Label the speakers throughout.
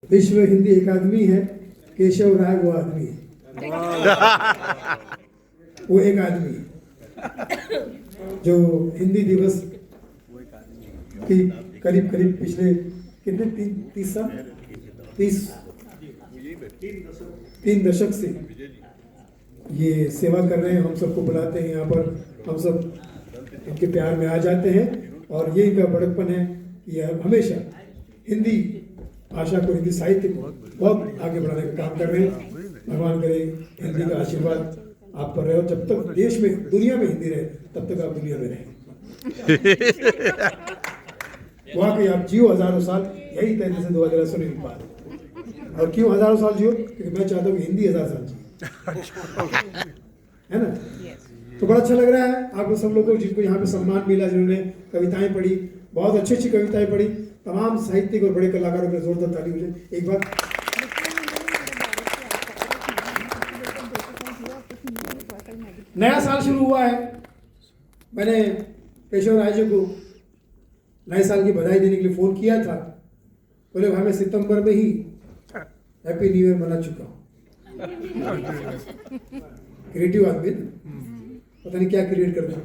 Speaker 1: विश्व हिंदी अकादमी है, केशव राय वो आदमी है, वो एक आदमी है जो हिंदी दिवस की करीब करीब पिछले कितने 3 दशक से ये सेवा कर रहे हैं। हम सबको बुलाते हैं यहाँ पर, हम सब इनके प्यार में आ जाते हैं और ये इनका बड़कपन है कि यह हमेशा हिंदी भाषा को, हिंदी साहित्य को बहुत आगे बढ़ाने का काम कर रहे हैं। भगवान करे हिंदी का आशीर्वाद आप पर रहे और जब तक देश में, दुनिया में हिंदी रहे तब तक आप दुनिया में रहें। वहाँ के आप जियो हजारों साल, यही कहने से 2000 सुनील पाल। और क्यों हजारों साल जियो? क्योंकि मैं चाहता हूँ कि हिंदी 1000 साल जियो, है ना? तो बड़ा अच्छा लग रहा है आप सब लोगों को, जिनको यहाँ पे सम्मान मिला, जिन्होंने कविताएं पढ़ी, बहुत अच्छी अच्छी कविताएं पढ़ी। तमाम साहित्यिक और बड़े कलाकारों के जोरदार ताली हो जाए एक बार। नया साल शुरू हुआ है, मैंने केशव राय जी को नए साल की बधाई देने के लिए फोन किया था। बोले भाई मैं सितंबर में ही हैप्पी न्यू ईयर मना चुका हूँ। क्रिएटिव आदमी, पता नहीं क्या क्रिएट कर रहा।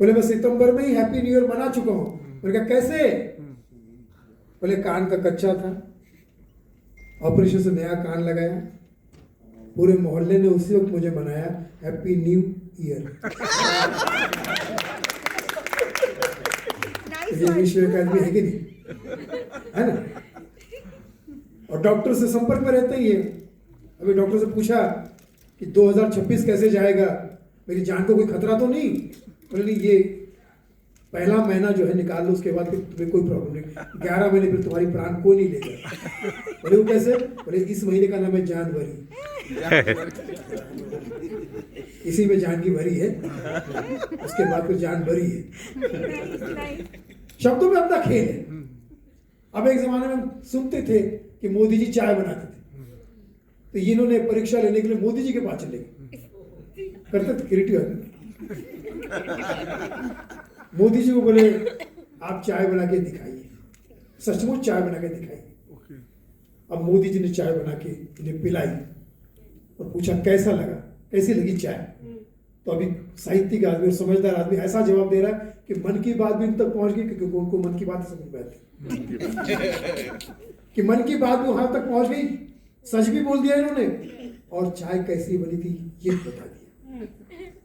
Speaker 1: बोले मैं सितंबर में ही हैप्पी न्यू ईयर मना चुका हूँ। मैंने कहा कैसे? बोले कान का कच्चा था, ऑपरेशन से नया कान लगाया, पूरे मोहल्ले ने उसी वक्त मुझे मनाया हैप्पी न्यू ईयर। ये विश्व अकादमी है कि नहीं, है ना? और डॉक्टर से संपर्क में रहते ही है। अभी डॉक्टर से पूछा कि 2026 कैसे जाएगा, मेरी जान को कोई खतरा तो नहीं? बोले नहीं, ये पहला महीना जो है निकाल लो, उसके बाद फिर तुम्हें कोई प्रॉब्लम नहीं, 11 महीने फिर तुम्हारी प्राण कोई नहीं लेगा। बोले वो कैसे? बोले इस महीने का नाम है जानवरी, इसी में जान की भरी है, उसके बाद फिर जान भरी है। शब्दों में अपना खेल है। अब एक जमाने में हम सुनते थे कि मोदी जी चाय बनाते थे, तो इन्होंने परीक्षा लेने के लिए मोदी जी के पास चले गए, करते थे क्रिएटिव आदमी। मोदी जी को बोले आप चाय बना के दिखाइए, सचमुच चाय बना के दिखाइए। अब मोदी जी ने चाय बना के इन्हें पिलाई और पूछा कैसा लगा, कैसी लगी चाय? तो अभी साहित्यिक आदमी और समझदार आदमी ऐसा जवाब दे रहा है कि मन की बात भी इन तक पहुंच गई, क्योंकि उनको मन की बात समझ में आती कि मन की बात वहां तक पहुंच गई, सच भी बोल दिया इन्होंने, और चाय कैसी बनी थी ये बता दिया।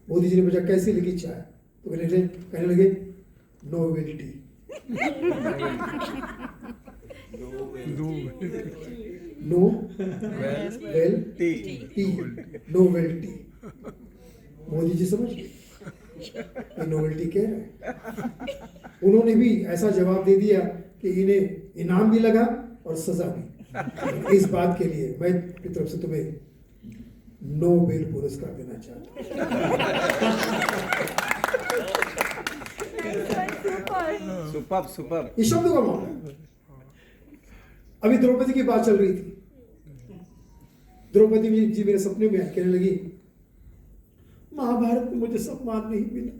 Speaker 1: मोदी जी ने पूछा कैसी लगी चाय, तो कहने लगे नोवेल्टी। नोवेल्टी। मोदी जी समझ गए नोवेल्टी क्या है। उन्होंने भी ऐसा जवाब दे दिया कि इन्हें इनाम भी लगा और सजा भी। इस बात के लिए मैं की तरफ से तुम्हें नोबेल पुरस्कार देना चाहता हूँ। सुपर। इस शब्द का मामला। अभी द्रौपदी की बात चल रही थी। द्रौपदी जी मेरे सपने में कहने लगी महाभारत में मुझे सम्मान नहीं मिला।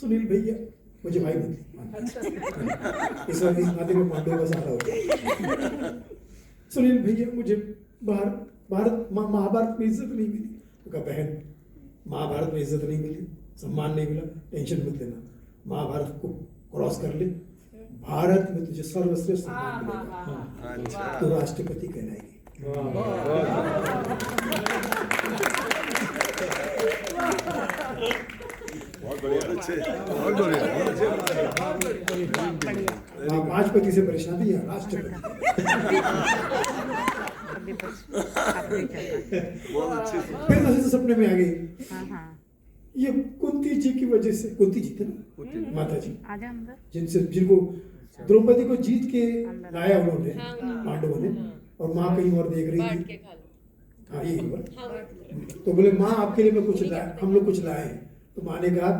Speaker 1: सुनील भैया मुझे भाई बदली, इस बार इस नाते में पांडवों का सहारा होगा। सुनील भैया मुझे महाभारत में इज्जत नहीं मिली। तो कहा बहन महाभारत में इज्जत नहीं मिली, सम्मान नहीं मिला, टेंशन मत लेना, महाभारत को क्रॉस कर ले, भारत में तुझे सर्वश्रेष्ठ सम्मान मिलेगा, तो राष्ट्रपति कहलाएगी। पांच पति से परेशान थी राष्ट्रपति। फिर नजर सपने में आ गई, ये कुंती जी की वजह से, कुंती जी थे ना माता जी, जिनको द्रौपदी को जीत के लाया उन्होंने पांडवों ने, और माँ कहीं और देख रही थी। हाँ यही हुआ। तो बोले माँ आपके लिए मैं कुछ लाया, हम लोग कुछ लाए हैं। तो माँ ने कहा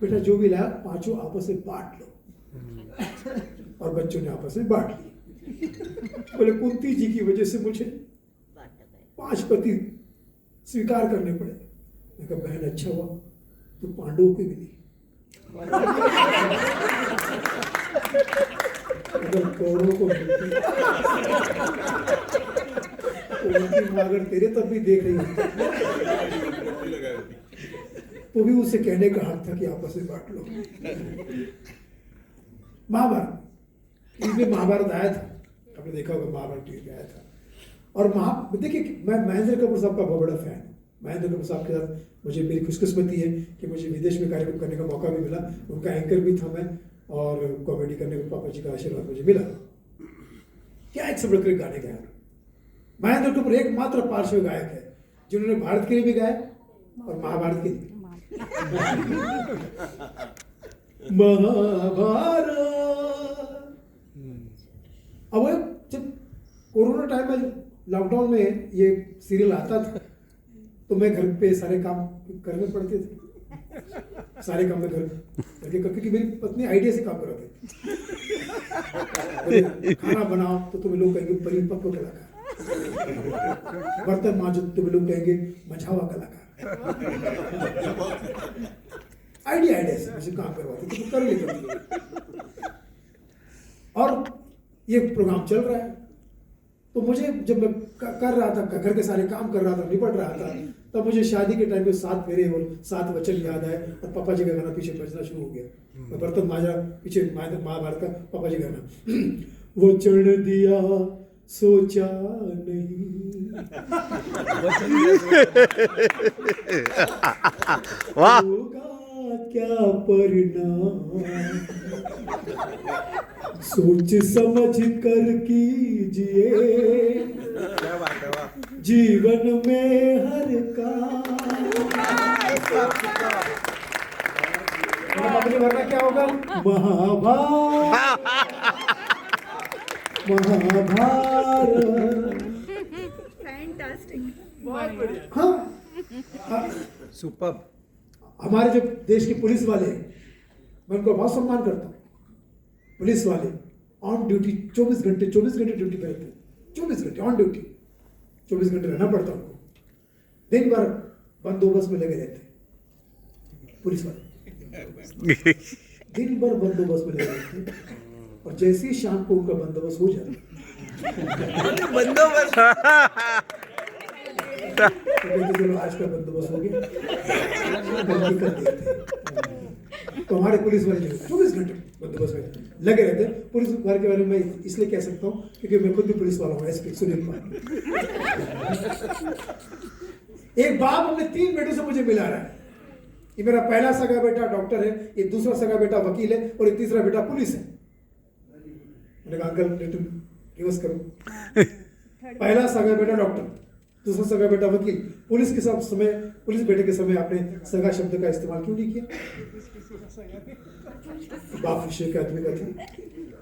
Speaker 1: बेटा जो भी लाया पांचों आपस में बांट लो, और बच्चों ने आपस में बांट ली। बोले कुंती जी की वजह से मुझे 5 पति स्वीकार करने पड़े। मैं कहा बहन अच्छा हुआ तो पांडवों को मिली। अगर करोड़ों को मिलती तो उनकी माँ अगर तेरे तब भी देख रही होती तो भी उसे कहने का हक था कि आपस में बांट लो। महाभारत, इसमें महाभारत आया था, आपने देखा होगा महाभारत टीवी पे आया था। और देखिए मैं महेंद्र कपूर साहब का बहुत बड़ा फैन हूँ। महेंद्र कपूर साहब के साथ मुझे मेरी खुशकिस्मती है कि मुझे विदेश में कार्यक्रम करने का मौका भी मिला, उनका एंकर भी था मैं, और कॉमेडी करने को पापा जी का आशीर्वाद मुझे मिला। क्या एक से बढ़कर एक गाने गाया। महेंद्र कपूर एकमात्र पार्श्व गायक है जिन्होंने भारत के लिए भी गाया और महाभारत के लिए। महाभारत। अब जब कोरोना टाइम में लॉकडाउन में ये सीरियल आता था तो मैं घर पे सारे काम करने पड़ते थे, सारे काम में घर करके, क्योंकि मेरी पत्नी आइडिया से काम कराती थी। खाना बनाओ तो तुम्हें लोग कहेंगे परिपक्व कलाकार, बर्तन मांजो तो तुम्हें लोग कहेंगे मझावा कलाकार। आइडिया से मुझे काम करवाते थे तो कर लेते थे। और ये प्रोग्राम चल रहा है तो मुझे जब मैं कर रहा था, घर के सारे काम कर रहा था, निपट रहा था, तब मुझे शादी के टाइम पे 7 फेरे और 7 वचन याद आए और पापा जी का गाना पीछे बजना शुरू हो गया। मैं बर्तन मांजा, पीछे महाभारत का पापा जी का गाना, वो चढ़ दिया सोचा नहीं।
Speaker 2: वाह,
Speaker 1: क्या परिणाम सोच समझ कर कीजिए, जीवन में हर काम भरना क्या होगा। महाभारत।
Speaker 3: फैंटास्टिक।
Speaker 1: हाँ,
Speaker 2: सुपर।
Speaker 1: हमारे जो देश के पुलिस वाले हैं मैं उनको बहुत सम्मान करता हूँ। पुलिस वाले ऑन ड्यूटी 24 घंटे ड्यूटी पे रहते हैं। 24 घंटे ऑन ड्यूटी, 24 घंटे रहना पड़ता है उनको। दिन भर बंदोबस्त में लगे रहते हैं पुलिस वाले, दिन भर बंदोबस्त में लगे रहते हैं। और जैसे ही शाम को उनका बंदोबस्त हो जाता है
Speaker 2: बंदोबस्त
Speaker 1: तो आज का बंदोबस्त हो गया, कर देते हैं। तो हमारे पुलिस वाले जो 24 घंटे बंदोबस्त में लगे रहते हैं। पुलिस वाले के बारे में मैं इसलिए कह सकता हूँ क्योंकि मैं खुद भी पुलिस वाला हूँ, एसपी सुनील कुमार। एक बाप अपने 3 बेटों से मुझे मिला रहा है। ये मेरा पहला सगा बेटा डॉक्टर है, ये दूसरा सगा बेटा वकील है और ये तीसरा बेटा पुलिस है। मैंने कहा अंकल तुम रिवर्स करो। पहला सगा बेटा डॉक्टर, दूसरा सगा बेटा वकील। पुलिस के समय, पुलिस बेटे के समय आपने सगा शब्द का इस्तेमाल क्यों नहीं किया? बाप विषय के आदमी का था।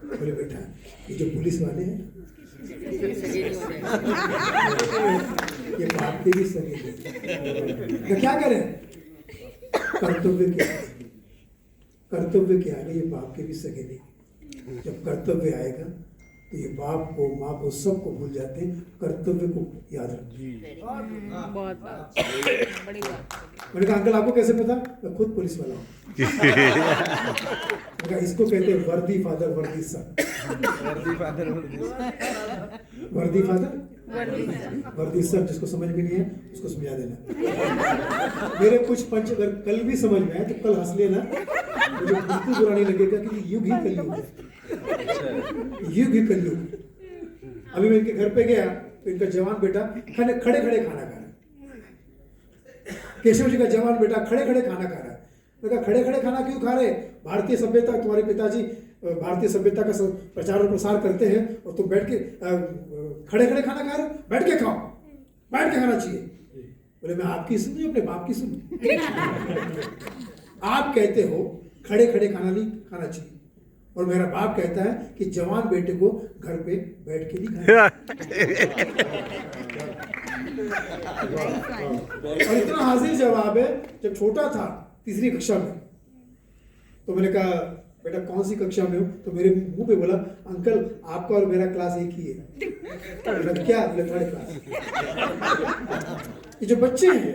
Speaker 1: बोले बेटा ये जो पुलिस वाले हैं ये बाप के भी सगे हैं। तो क्या करें? कर्तव्य क्या है? ये बाप के भी सगे नहीं। जब कर्तव्य आएगा तो ये बाप को, माँ को, सबको भूल जाते हैं। कर्तव्य को याद रखिए।
Speaker 3: बहुत बड़ी बात।
Speaker 1: मैंने कहा अंकल आपको कैसे पता? मैं खुद पुलिस वाला हूँ। मैंने कहा इसको कहते हैं वर्दी फादर वर्दी सन। वर्दी फादर वर्दी सन, जिसको समझ में नहीं है उसको समझा देना। मेरे कुछ पंच अगर कल भी समझ में आए तो कल हंस लेना, मुझे बिल्कुल बुरा नहीं लगेगा क्योंकि युग ही कलयुग है। युग ही कलयुग। अभी मैं इनके घर पे गया तो इनका जवान बेटा खड़े खड़े खाना खा रहा है। केशव जी का जवान बेटा खड़े खड़े खाना खा रहा है। मैं कहा खड़े खड़े खाना क्यों खा रहे? भारतीय सभ्यता, तुम्हारे पिताजी भारतीय सभ्यता का प्रचार और प्रसार करते हैं और तुम बैठ के खड़े खड़े खाना खा रहे हो? बैठ के खाओ, बैठ के खाना चाहिए। बोले मैं आपकी सुनी अपने बाप की सुनी? आप कहते हो खड़े खड़े खाना नहीं खाना चाहिए और मेरा बाप कहता है कि जवान बेटे को घर पे बैठ के नहीं खाना। और इतना हाजिर जवाब है। जब छोटा था 3री कक्षा में तो मैंने कहा बेटा कौन सी कक्षा में हो? तो मेरे मुंह पे बोला अंकल आपका और मेरा क्लास एक ही है। क्या? 3rd class. ये जो बच्चे हैं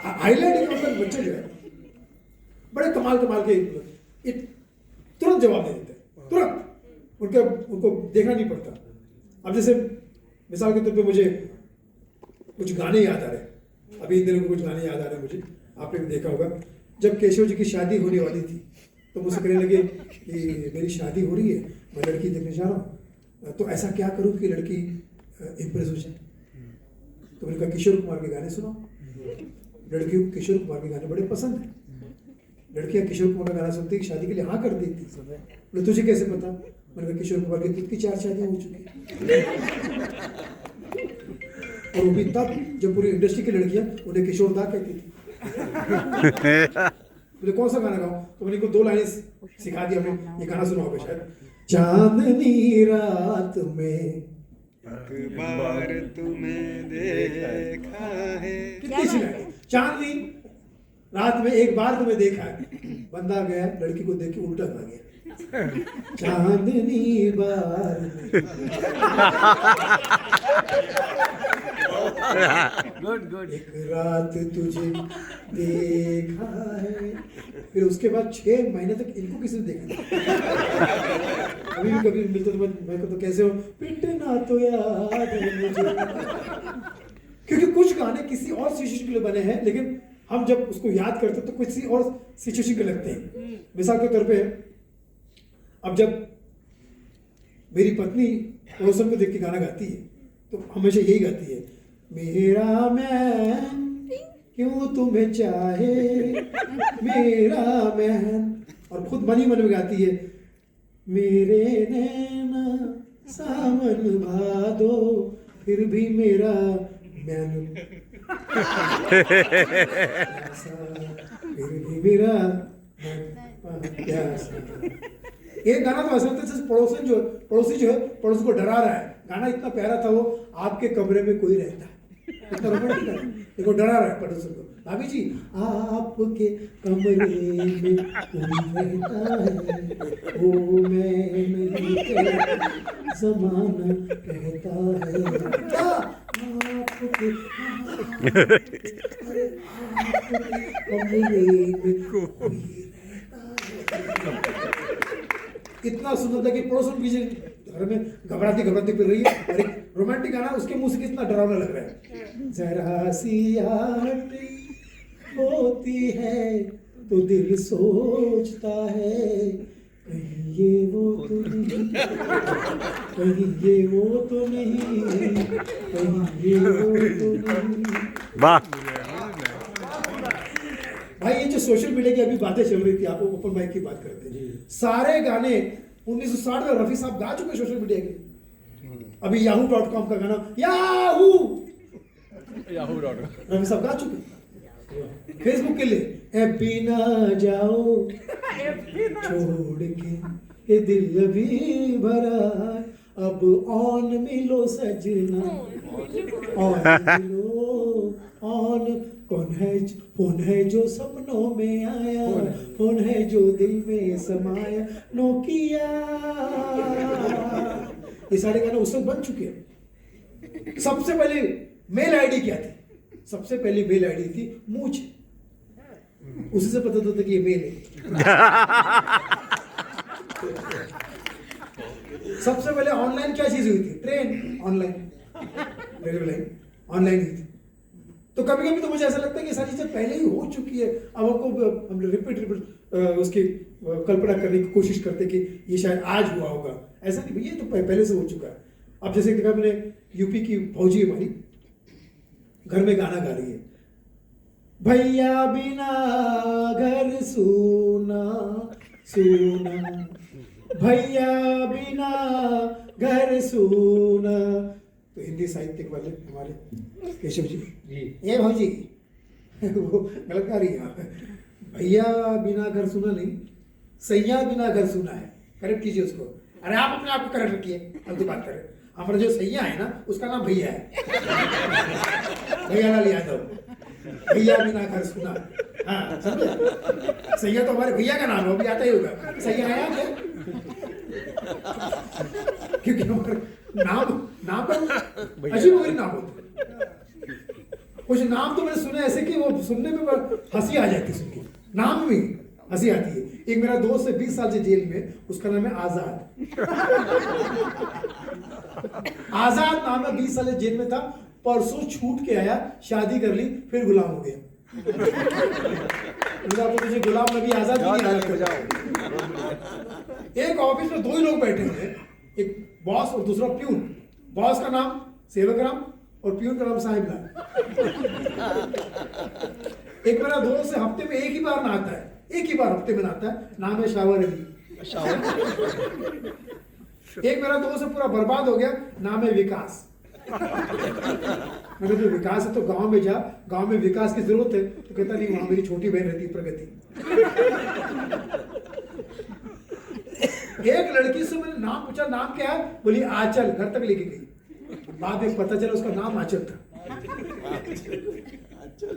Speaker 1: हाईलाइट बच्चे जो है बड़े कमाल के तुरंत जवाब दे देते हैं, तुरंत। उनको देखना नहीं पड़ता। अब जैसे मिसाल के तौर पे मुझे कुछ गाने याद आ रहे हैं, अभी इन दिनों को कुछ गाने याद आ रहे हैं मुझे, आपने भी देखा होगा। जब केशव जी की शादी होने वाली थी तो मुझसे कहने लगे कि मेरी शादी हो रही है, मैं लड़की देखने जा रहा हूँ, तो ऐसा क्या करूँ कि लड़की इम्प्रेस हो जाए। तो मैंने कहा किशोर कुमार के गाने सुनाओ। लड़कियों को किशोर कुमार के गाने बड़े पसंद हैं। लड़कियां किशोर कुमार का गाना सुनती शादी के लिए हाँ कर देती। बोले तुझे कैसे पता? मैंने कहा किशोर कुमार की खुद की 4 शादियां हो चुकी हैं, और वो भी तब जब पूरी इंडस्ट्री की लड़कियां उन्हें किशोर दा कहती थी। बोले कौन सा गाना गाऊं? तो मैंने को 2 लाइनें सिखा दी हमने, ये गाना सुना होगा शायद। चांदनी रात में
Speaker 2: अखबार तुम्हें देखा है।
Speaker 1: कितनी अच्छी लाइन। चांदनी रात में एक बार तुम्हें देखा है, बंदा गया लड़की को देख के उल्टा खा गया। चांदनी बार
Speaker 2: गुड
Speaker 1: एक रात तुझे देखा है, फिर उसके बाद 6 महीने तक इनको किसी ने देखा नहीं। अभी भी कभी मिलते तो मैं कहता कैसे हो, पिटना तो याद है मुझे। क्योंकि कुछ गाने किसी और सिचुएशन के लिए बने हैं, लेकिन हम जब उसको याद करते तो किसी और सिचुएशन के लगते हैं। मिसाल के तौर पे अब जब मेरी पत्नी पड़ोसन को देख के गाना गाती है तो हमेशा यही गाती है, मेरा मैन क्यों तुम्हें चाहे मेरा मैन, और खुद मन ही मन में गाती है, मेरे नैना सावन भादो फिर भी मेरा मैन फिर भी मेरा प्यासा। एक गाना तो ऐसा लगता है पड़ोसी जो है पड़ोसी को डरा रहा है। गाना इतना प्यारा था, वो आपके कमरे में कोई रहता है, इतना रोमांटिक है, देखो डरा रहा है पड़ोसी को। भाभी जी आपके कमरे में कोई रहता है, वो मैं नहीं कहता, ज़माना कहता है। आपके कमरे में कोई इतना सुंदर था कि पड़ोसन पीछे घर में घबराती फिर रही है, और एक रोमांटिक गाना उसके मुंह से कितना डरावना लग रहा है। जरा सी याद होती है तो दिल सोचता है, कहीं ये वो तो नहीं, कहीं ये वो तो नहीं, कहीं ये वो तो नहीं।
Speaker 2: वाह
Speaker 1: भाई ये जो सोशल मीडिया की अभी बातें चल रही थी, आप ओपन माइक की बात करते हैं, सारे गाने 1960 में रफी साहब गा चुके सोशल मीडिया के। अभी yahoo.com का गाना रफी साहब गा चुके। फेसबुक के लिए एफबी ना जाओ छोड़ के ये दिल भी भरा, अब ऑन मिलो सजना, ऑन मिलो ऑन। कौन है जो सपनों में आया, कौन है जो दिल में समाया, नोकिया। ये सारे गाने उस वक्त बन चुके हैं। सबसे पहले मेल आईडी क्या थी? सबसे पहली मेल आईडी थी मूछ, उसी से पता था कि ये मेल है। सबसे पहले ऑनलाइन क्या चीज हुई थी? Train online, railway line online हुई थी। तो कभी कभी तो मुझे ऐसा लगता है कि सारी चीजें पहले ही हो चुकी है, अब हमको हम रिपीट उसकी कल्पना करने की कोशिश करते कि ये शायद आज हुआ होगा। ऐसा नहीं भैया, तो पहले से हो चुका है। अब जैसे देखा मैंने, यूपी की फौजी हमारी घर में गाना गा रही है, भैया बिना घर सूना सूना, भैया बिना घर सूना। तो हिंदी साहित्य वाले हमारे केशव जी, ये भौजी वो गलत गा रही है, भैया बिना घर सुना नहीं, सैया बिना घर सुना है। करेक्ट कीजिए उसको। अरे आप अपने आप को करेक्ट रखिए, हम तो बात करें। हमारा जो सैया है ना, उसका नाम भैया है, भैया लाल यादव। भैया बिना घर सुना, हाँ समझे? सैया तो हमारे भैया का नाम है, अभी आता ही होगा। सैया आया क्या? क्योंकि हमारे नाम पर अजीब वगैरह नाम होते। कुछ नाम तो मैंने सुने ऐसे कि वो सुनने में हंसी आ जाती है, सुन के नाम में हंसी आती है। एक मेरा दोस्त है 20 साल से जेल में, उसका नाम है आजाद। आजाद नाम है, 20 साल से जेल में था, परसों छूट के आया, शादी कर ली, फिर गुलाम हो गया। तुझे गुलाम नबी आजाद की हालत कर जाओ। एक ऑफिस में 2 ही लोग बैठे हैं, एक बॉस और दूसरा प्यून। बॉस का नाम सेवक राम और प्यून का नाम साहिब लाल। एक मेरा दोस्त है, हफ्ते में एक ही बार नहाता है, एक ही बार हफ्ते में नहाता है, नाम है शावर अली। एक मेरा दोस्त है पूरा बर्बाद हो गया, नाम है विकास। मैंने जो विकास है तो गांव में जा, गांव में विकास की जरूरत है, तो कहता नहीं वहां मेरी छोटी बहन रहती प्रगति। एक लड़की से मैंने नाम पूछा, नाम क्या है? बोली आंचल, घर तक लेके गई। बाद में पता चला उसका नाम आंचल था।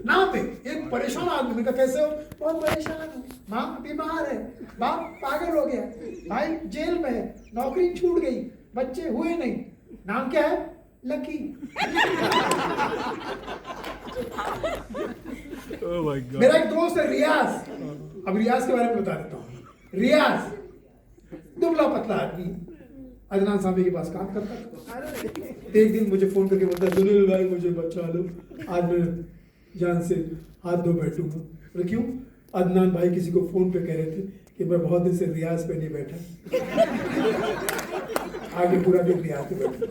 Speaker 1: नाम पे एक परेशान आदमी का, कैसे हो? बहुत परेशान हूँ, माँ बीमार है, बाप पागल हो गया, भाई जेल में है, नौकरी छूट गई, बच्चे हुए नहीं, नाम क्या है? लकी।
Speaker 2: Oh my God.
Speaker 1: मेरा एक दोस्त है रियाज, अब रियाज के बारे में बता देता हूँ। रियाज दुबला पतला आदमी, अदनान साहब के पास काम करता था। एक दिन मुझे फोन करके बोलता, सुनील भाई मुझे बचा लो, आज मैं जान से हाथ धो बैठूंगा। बोले क्यों? अदनान भाई किसी को फोन पे कह रहे थे कि मैं बहुत दिन से रियाज पे नहीं बैठा, आगे पूरा दिन रियाज पे बैठा।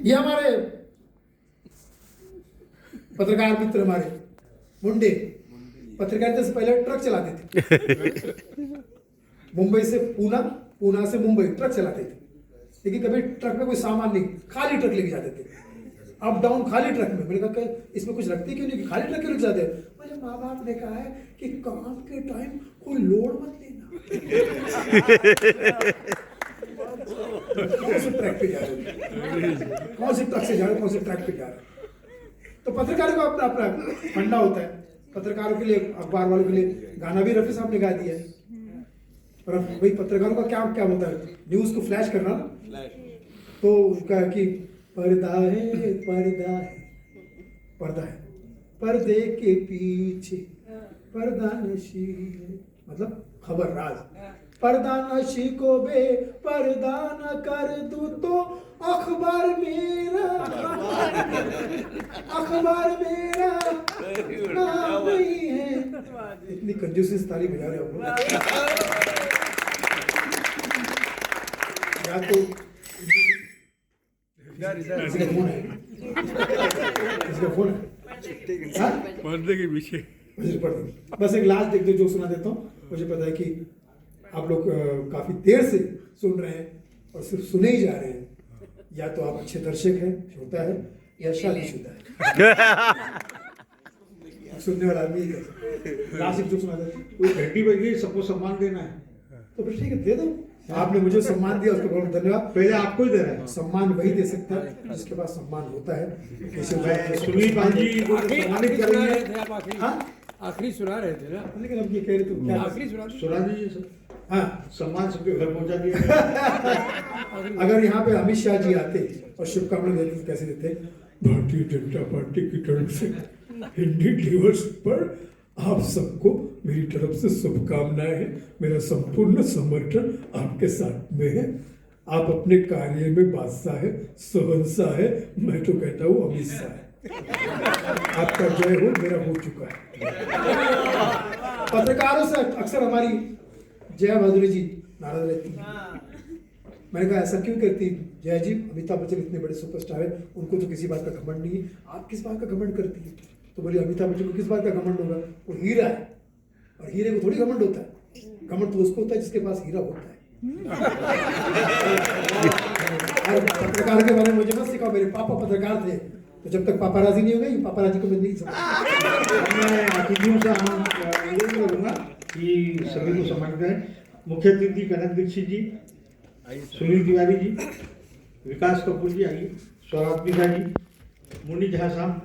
Speaker 1: ये हमारे पत्रकार मित्र, हमारे मुंडे, पत्रकारिता से पहले ट्रक चलाते थे। मुंबई से पूना, पूना से मुंबई ट्रक चलाते थे, लेकिन कभी ट्रक में कोई सामान नहीं, खाली ट्रक लेके जाते थे, अप डाउन खाली ट्रक में। मैंने कहा इसमें कुछ रखते क्यों नहीं, खाली ट्रक क्यों लेके जाते? मुझे माँ बाप ने कहा है कि काम के टाइम कोई लोड मत लेना। कौन से ट्रैक पे जा रहे हो, कौन से ट्रक से जा रहे हो, कौन से ट्रैक पे जा रहे हो? तो पत्रकारों का अपना अपना फंडा होता है। पत्रकारों के लिए, अखबार वालों के लिए गाना भी रफी साहब ने गा दिया है। और भाई पत्रकारों का क्या क्या होता है? न्यूज को फ्लैश करना। तो उसका कि पर्दा है, पर्दा है, पर्दा है, पर्दे के पीछे पर्दा नशी है, मतलब खबर राज। पर्दा नशी को बे पर्दा न कर दूं तो अखबार मेरा, अखबार मेरा नाम नहीं है। इतनी कंजूसी से ताली बजा रहे हो लोग। या तो इसका फोन है, इसका फोन है, हाँ?
Speaker 2: पर्दे के पीछे
Speaker 1: बस एक लास्ट एक दो जोक सुना देता हूँ। मुझे पता है कि आप लोग काफी देर से सुन रहे हैं और सिर्फ सुने ही जा रहे हैं, या तो आप अच्छे दर्शक हैं, श्रोता है, या शादीशुदा है। सुनने वाला आदमी लास्ट एक जोक सुना देता हूँ।
Speaker 4: कोई घंटी बज गई, सबको सम्मान देना है,
Speaker 1: तो फिर ठीक है, दे दो। आपने मुझे सम्मान दिया, उसके बहुत धन्यवाद।
Speaker 4: पहले आपको ही दे रहा है।
Speaker 1: सम्मान वही दे सकता है जिसके पास सम्मान होता है।
Speaker 4: सुनील पांजी को सम्मानित करेंगे।
Speaker 1: हाँ?
Speaker 5: आखिरी सुना रहे थे ना,
Speaker 1: लेकिन अब ये कह रहे तो क्या?
Speaker 5: आखिरी सुना
Speaker 4: सुना दीजिए सर,
Speaker 1: हाँ,
Speaker 4: सम्मान सबके घर पहुंचा दिया।
Speaker 1: अगर यहाँ पे अमित शाह जी आते और शुभकामनाएं देते तो कैसे देते? भारतीय जनता पार्टी की तरफ से हिंदी दिवस पर आप सबको मेरी तरफ से शुभकामनाएं हैं। मेरा संपूर्ण समर्थन आपके साथ में है। आप अपने कार्य में बादशाह है, शहंशाह है, मैं तो कहता हूँ अमित शाह है। आपका जय हो, मेरा हो चुका है। पत्रकारों से अक्सर हमारी जया भादुरी जी नाराज रहती है। मैंने कहा ऐसा क्यों करती जया जी? अमिताभ बच्चन इतने बड़े सुपरस्टार है, उनको तो किसी बात का घमंड नहीं है, आप किस बात का घमंड करती है? तो बोली अमिताभ बच्चन को किस बात का घमंड होगा? वो हीरा है, और हीरे को थोड़ी घमंड होता है। घमंड तो उसको होता है जिसके पास हीरा होता है। और पत्रकार के बारे में मुझे मत सिखाओ, मेरे पापा पत्रकार थे, तो जब तक पापाराजी नहीं हो गई, पापाराजी को मैं नहीं समझ।
Speaker 4: मैं अतिथियों से ये करूँगा कि सभी को सम्मानित करें। मुख्य अतिथि कनक दीक्षित जी, सुनील तिवारी जी, विकास कपूर जी आइए, सौरात्मिका जी, मुन्नी जहाँ साहब,